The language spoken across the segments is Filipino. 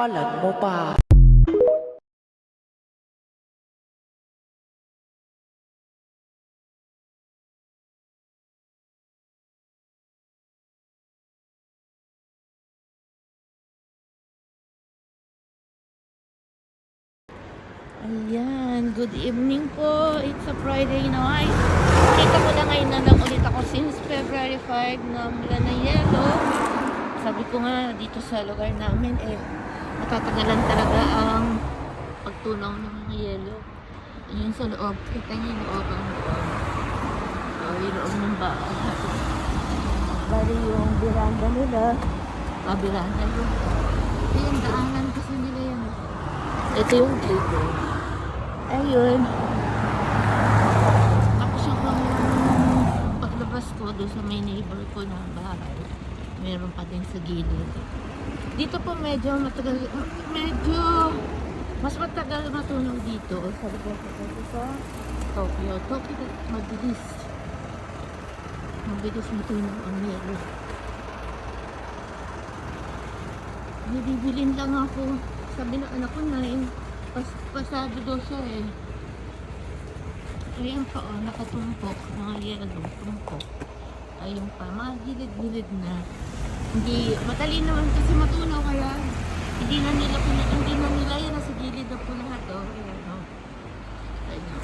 Sasampalan mo pa. Ayan, good evening po. It's a Friday night. Kita ko lang ngayon na lang ulit ako since February 5 na mula na yelo. Sabi ko nga dito sa lugar namin matatagalan talaga ang pagtunaw ng mga yelo. Ayun sa loob. Kita niyo yung loob ang loob. Yung loob ng bahay. Bali yung biranda nila. Biranda yun. Ayun, daanan kasi nila yan. Ito yung gate. Ayun. Tapos yung paglabas ko doon sa may neighbor ko na bahay, meron pa din sa gilid. Dito po medyo matagal, mas matagal matunaw dito. Sabi ko sa Tokyo. Tokyo, mabilis. Mabilis matunaw ang yelo. May bibilin lang ako. Sabi ng anak ko na pasado daw siya Ayan pa nakatumpok, mga yellow, tumpok. Ayun pa, mga gilid-gilid na. Hindi, madali naman kasi matunaw kaya hindi na nila yan, nasa gilid na po lahat Ayan Ayan.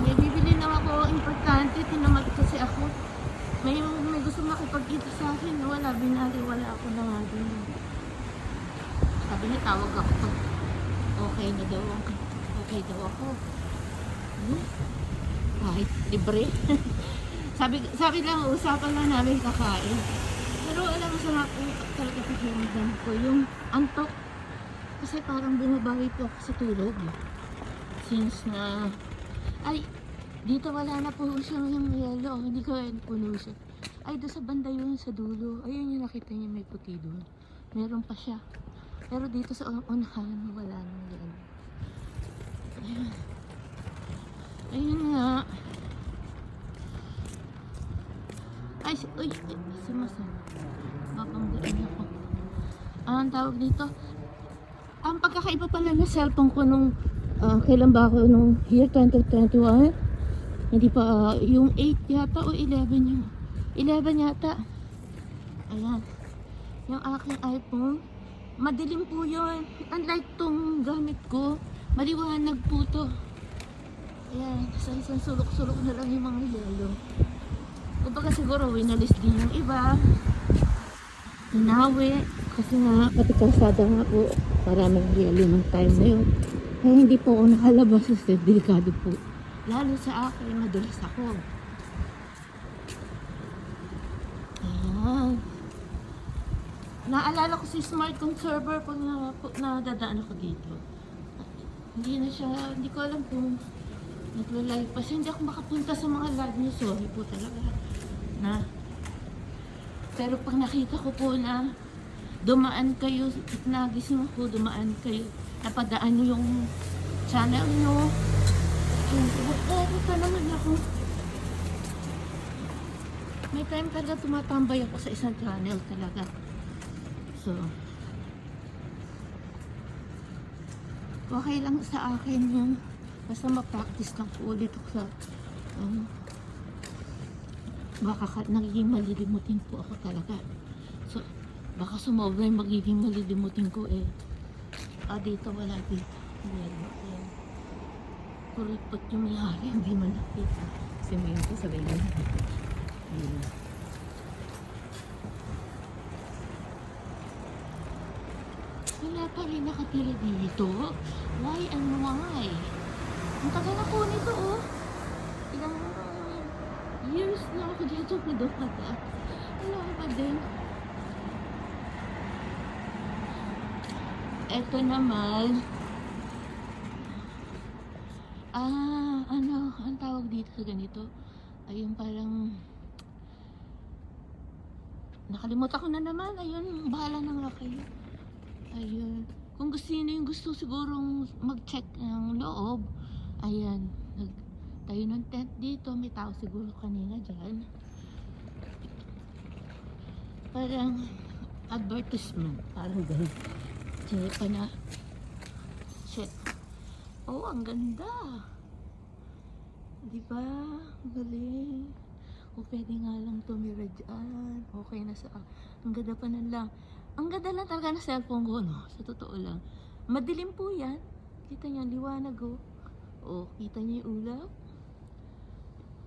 May bibili na ako, importante, tinamad kasi ako. May gusto makipagkita sa akin, wala, wala ako na nga din. Sabi niya, tawag ako pag okay daw ako. Kahit libre. sabi lang, usapan lang namin kakain. Pero alam mo, sarap po talaga pakiramdam ko yung antok. Kasi parang bumabawi po ako sa tulog. Since na, dito wala na po siyang yung yelo. Hindi ko puno siya. Doon sa banda yun, sa dulo. Ayun yung nakita niya, may puti doon. Meron pa siya. Pero dito sa unahan, wala nang yelo. Ayun nga. Sumasan. Mapanggaan ako. Ang tawag dito. Ang pagkakaiba pala ng cellphone ko nung kailan ba ako nung year 2021? Hindi pa, yung 8 yata o 11 yung 11 yata. Ayan. Yung aking iPhone. Madilim po yun. Unlike tong gamit ko, maliwanag po to. Ayan. Isang sulok-sulok na lang yung mga yelo. Kumbaga siguro winalis din yung iba. Hinawi. Kasi nga, pati kalsada nga po, maraming yelo ng time na yun. Kaya hindi po ako nakalabas kasi delikado po. Lalo sa akin, madulas ako. Ayan. Naalala ko si Smart Conserver pag nadadaan ako dito. Hindi ko alam kung nagla-live pa. Hindi ako makapunta sa mga live niyo. Sorry po talaga. Pero pag nakita ko po na dumaan kayo, nagising ako, dumaan kayo, napadaan niyo yung channel niyo. Pupunta naman ako. May time talaga tumatambay ako sa isang channel talaga. So, okay lang sa akin yung basta ma-practice lang po ulit ako sa baka nagiging malilimutin po ako talaga. So, baka sumobra yung magiging malilimutin ko dito wala dito. Ayan. Kuripot yung mayari, hindi man nakita. Kasi may ito sa bayan. Wala pa rin nakatira dito. Why and why? Ang tagal na po nito Ilang years na ako dito pinapata. Wala pa din. Ito naman. Ang tawag dito sa ganito? Ayun parang nakalimutan ko na naman. Ayun, bahala na nga kayo. Ayun. Kung sino yung gusto sigurong mag-check ng loob, ayan, nagtayo ng tent dito. May tao siguro kanina dyan. Parang advertisement. Parang ganun. Check pa na. Check. Oh, ang ganda. Diba? Galing. O pwede nga lang tumira dyan. Okay na sa... Ang ganda pa na lang. Ang ganda lang talaga ng cellphone ko, no? Sa totoo lang. Madilim po yan. Kita niyo, liwanag, oh. Oh, kita niyo yung ulap.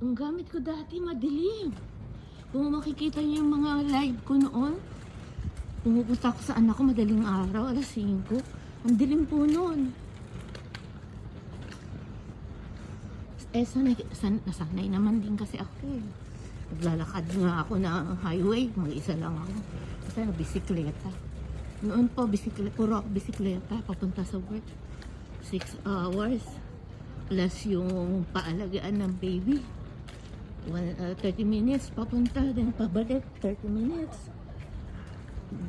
Ang gamit ko dati, madilim. Kung makikita niyo yung mga live ko noon, pumupunta ako sa anak ko madaling araw, alas 5. Ang dilim po noon. Nasanay naman din kasi ako eh. Naglalakad nga ako na highway, mag-isa lang ako. Kasi bisikleta. Noon po, puro ako bisikleta, papunta sa work. 6 hours. Plus yung paalagaan ng baby. 30 minutes papunta, then pabalik 30 minutes.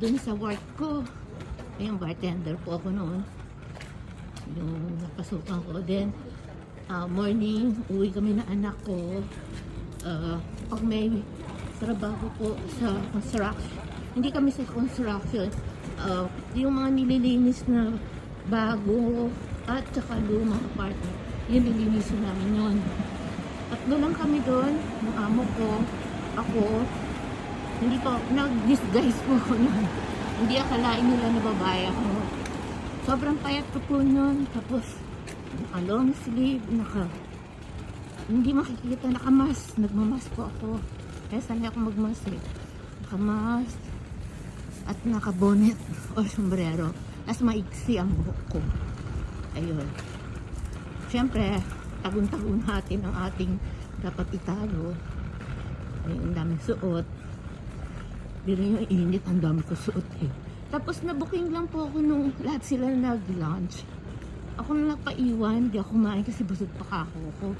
Dun sa work ko, yung bartender po ako noon. Yung napasukan ko. Then, morning, uwi kami na anak ko. Pag may trabaho po sa construction, hindi kami sa construction, yung mga nililinis na bago at saka lumang apartment, yun nilinisin namin yun. Tatlo lang kami doon, yung amo ko, ako, hindi ko, nag-disguise po ako nun. Hindi akalain nila na babae ako. Sobrang payat ko po nun, tapos naka long sleeve, hindi makikita, nakamas, nagmamas po ako. Kaya sanay ako magmas eh. Nakamas, at nakabonet o sombrero. Tapos maiksi ang buhok ko. Ayun. Siyempre, tagun-tagun natin ang ating dapat itago. Ayun, ang daming suot. Pero yung init, ang dami ko suot eh. Tapos na-booking lang po ako nung lahat sila nag-lunch. Ako na nagpaiwan, di ako kumain kasi busog pa ako.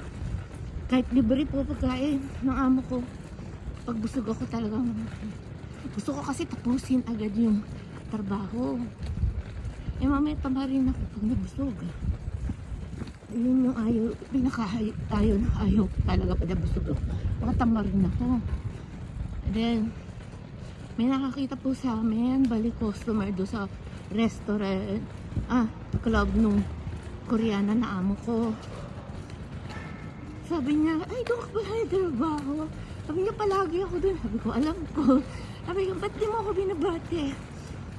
Kahit libre po pagkain ng amo ko. Pag busog ako talagang, gusto ko kasi tapusin agad yung trabaho. Eh mamaya tama rin ako pag nabusog. Yun yung ayaw talaga pag nabusog ako. Baka tama rin ako. And then, may nakakita po sa amin, balik customer do sa restaurant, club nung Koreana na amo ko. Sabi niya, ay, doon ka pala yung trabaho. Sabi niya, palagi ako doon. Sabi ko, alam ko. Sabi ko, ba't di mo ako binabate?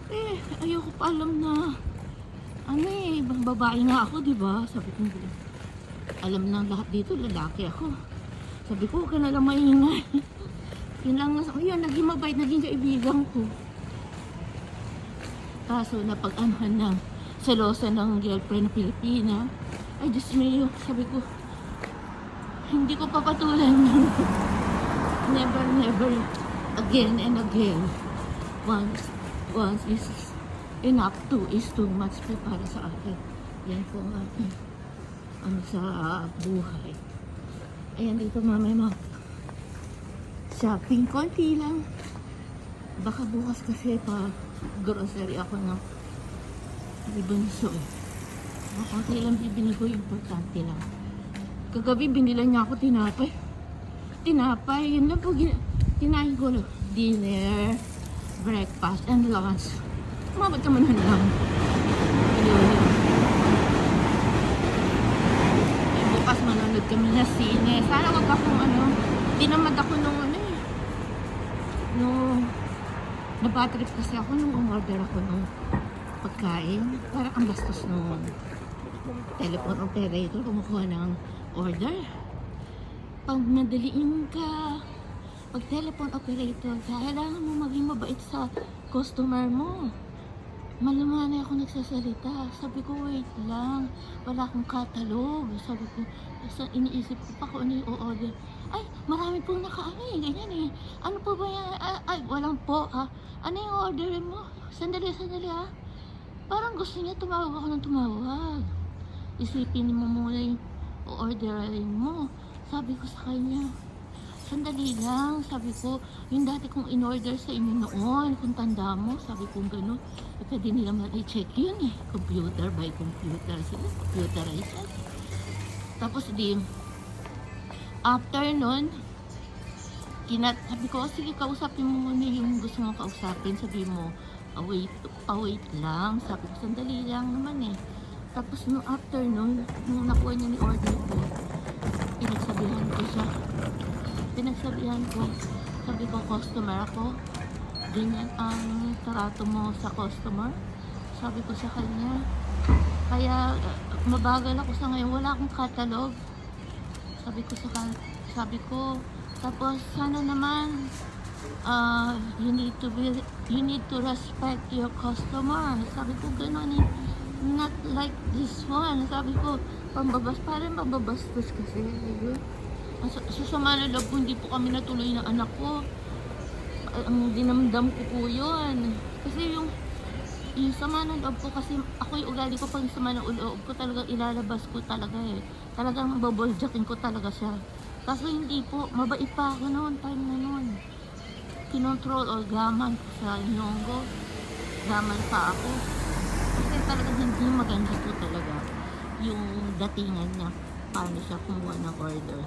Eh, ayoko pa alam na, babae nga ako, di ba? Sabi ko, alam na lahat dito, lalaki ako. Sabi ko, huwag ka na lang maingay. Yun lang, yun, naging mabait, naging kaibigan ko. Kaso, napag-anuhan ng selosa ng girlfriend na Pilipina. Ay, Diyos me, sabi ko, hindi ko papatulan yun. Never, again and again. Once is enough, two is too much po para sa akin. Yan po ang aking, sa buhay. Ayan dito mamaya shopping, konti lang. Baka bukas kasi pa grocery ako ng bunso eh. Konti lang bibili ko, importante lang. Kagabi binila niya ako tinapay. Yun lang po kinain ko lang. Dinner, breakfast, and lunch. Umabot naman lang. Yun. Bukas manonood kami na sine. Sana wag akong tinamad ako nung nabatrip kasi ako nung umorder ako nung pagkain. Parang ang bastos nung telephone operator kumukuha ng order. Pag madaliin ka, pag telephone operator, kailangan mo maging mabait sa customer mo. Malumanay ako nagsasalita. Sabi ko, wait lang, wala akong catalog. Sabi ko, iniisip ko pa kung ano yung order. Ay, marami pong ganyan eh. Ano po ba yan? Ay, walang po Ano yung order mo? Sandali Parang gusto niya tumawag ako ng tumawag. Isipin mo muna yung orderin mo. Sabi ko sa kanya, sandali lang. Sabi ko, yung dati kong in-order sa inyo noon, kung tanda mo, sabi ko gano'n, pwede nila ma-check yun eh. Computer by computer sila, computerized. Tapos after nun, sabi ko, "Oh, sige, kausapin mo muna yung gusto mong kausapin." Sabi mo, wait lang." Sabi ko, "Sandali lang naman eh." Tapos nung after nun, nung nakuha niya ni order ko, pinagsabihan ko siya. Pinagsabihan ko, sabi ko, "Customer ako, ganyan ang trato mo sa customer." Sabi ko sa kanya, "Kaya mabagal ako sa ngayon, wala akong catalog." Sabi ko, tapos sana naman you need to respect your customer. Sabi ko gano'n eh, not like this one. Sabi ko, parang mababastos kasi. Sa sama ng loob ko, hindi po kami natuloy ng anak ko. Ang dinamdam ko po yun. Kasi yung sama ng loob ko, kasi ako yung ugali ko, pag sama ng loob ko talagang ilalabas ko talaga eh. Talagang baboljakin ko talaga siya. Kaso hindi po, mabait pa ako noon, time na noon. Kinontrol or gaman ko sa Nyonggo. Gaman pa ako. Kasi talagang hindi maganda po talaga yung datingan niya. Paano siya kumuha ng order.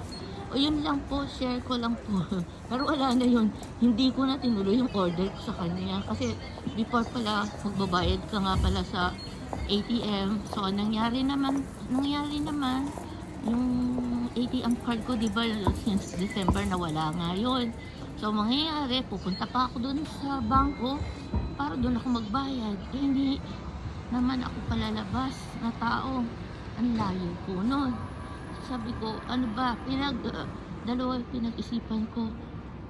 O yun lang po, share ko lang po. Pero wala na yun. Hindi ko na tinuloy yung order ko sa kanya. Kasi before pala, magbabayad ka nga pala sa ATM. So, nangyari naman, yung ATM card ko, di ba, since December nawala nga yun. So, mangyayari, pupunta pa ako dun sa bangko para dun ako magbayad. Eh, hindi naman ako palalabas na tao. Ang layo po nun. Sabi ko, ano ba, dalawa pinag-isipan ko.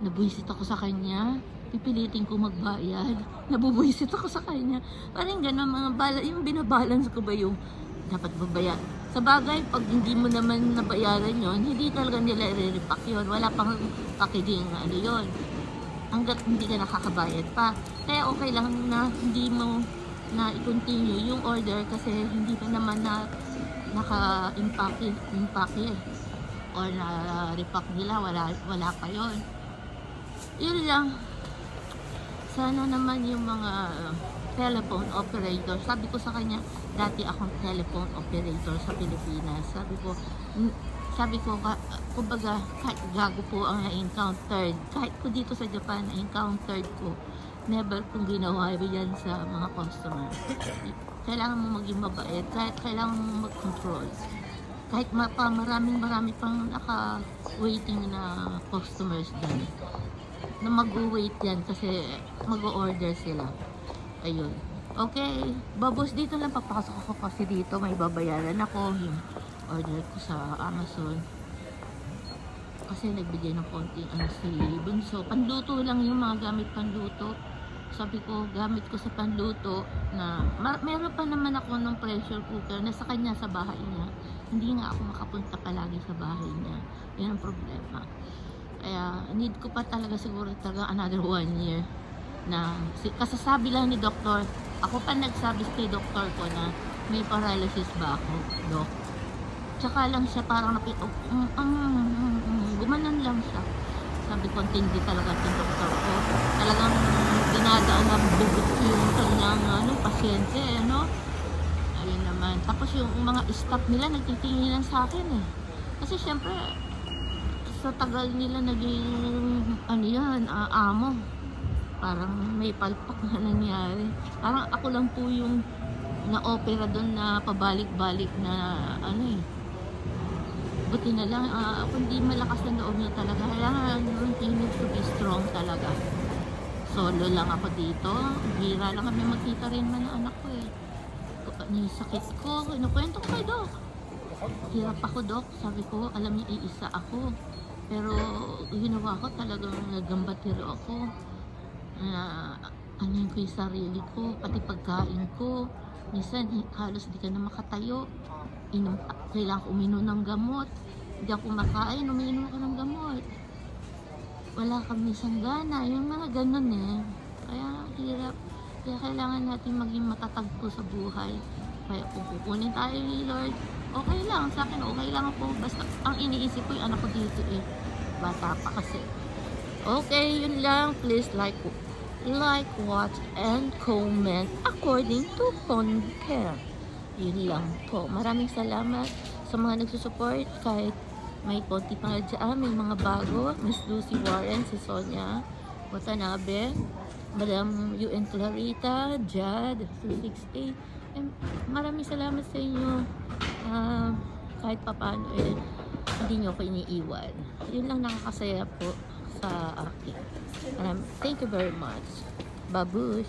Nabuisit ako sa kanya, pipilitin ko magbayad. Nabubuisit ako sa kanya. Parang gano'n mga yung binabalance ko ba yung dapat babayad. Sa bagay, pag hindi mo naman nabayaran yon, hindi talaga nila i-repack yun. Wala pang packaging ano yon. Hanggat hindi ka nakakabayad pa. Kaya okay lang na hindi mo na i-continue yung order kasi hindi pa naman na naka-impake or na-repack nila, wala pa yon. Yun lang. Sana naman yung mga telephone operator, sabi ko sa kanya, dati akong telephone operator sa Pilipinas. Sabi ko, kumbaga, kahit gago po ang na-encountered, kahit ko dito sa Japan na-encountered ko, never kong ginawa yan sa mga customer. Kailangan mo maging mabait, kahit kailangan mo mag-control. Kahit marami pang naka-waiting na customers dyan, na mag-wait yan kasi mag-order sila. Ayun. Okay, babos, dito lang papasok ako kasi dito may babayaran ako yung order ko sa Amazon. Kasi nagbigay ng konting si Bunso. Panluto lang yung mga gamit panluto. Sabi ko, gamit ko sa panluto na meron pa naman ako ng pressure cooker na sa kanya sa bahay niya. Hindi nga ako makapunta palagi sa bahay niya. Yan ang problema. Kaya need ko pa talaga siguro talaga another 1 year na kasasabi lang ni doktor. Ako pa nagsabi kay doktor ko na may paralysis ba ako, dok. Tsaka lang siya parang gumanan lang siya. Sabi ko, hindi talaga yung doktor ko. Talagang dinadaan ng bugot yung kanyang pasyente, ano. Ayun naman. Tapos yung mga staff nila nagtitingin lang sa akin eh. Kasi syempre, sa tagal nila naging, amo. Parang may palpak na nangyari. Parang ako lang po yung na-opera doon na pabalik-balik na buti na lang, kundi malakas na loob niya talaga. Kailangan you need to be strong talaga. Solo lang ako dito. Bira lang kami magkita rin man ng anak ko eh. Yung sakit ko, kinukwento ko kay Doc. Hirap ako, Doc. Sabi ko, alam niya, iisa ako. Pero ginawa ko talagang nagambatiro ako. Ano ko yung sarili ko, pati pagkain ko. Minsan, halos di ka na makatayo. Kailangan uminom ng gamot. Hindi ako makain, uminom ako ng gamot. Wala kang minsan gana, yung mga ganun eh. Kaya hirap. Kaya kailangan natin maging matatag po sa buhay. Kaya kung kukunin tayo ni Lord, okay lang. Sa akin, okay lang ako. Basta ang iniisip ko yung anak ko dito eh. Bata pa kasi. Okay, yun lang. Please like, watch, and comment according to Concare. Yun lang po. Maraming salamat sa mga nagsusupport kahit May konti pa nga dyan, may mga bago. Miss Lucy Warren, si Sonia Watanabe, Madam UN Clarita, Jad, 268. And maraming salamat sa inyo. Kahit papano hindi nyo ako iniiwan. Yun lang nakakasaya po sa akin. Thank you very much. Babush!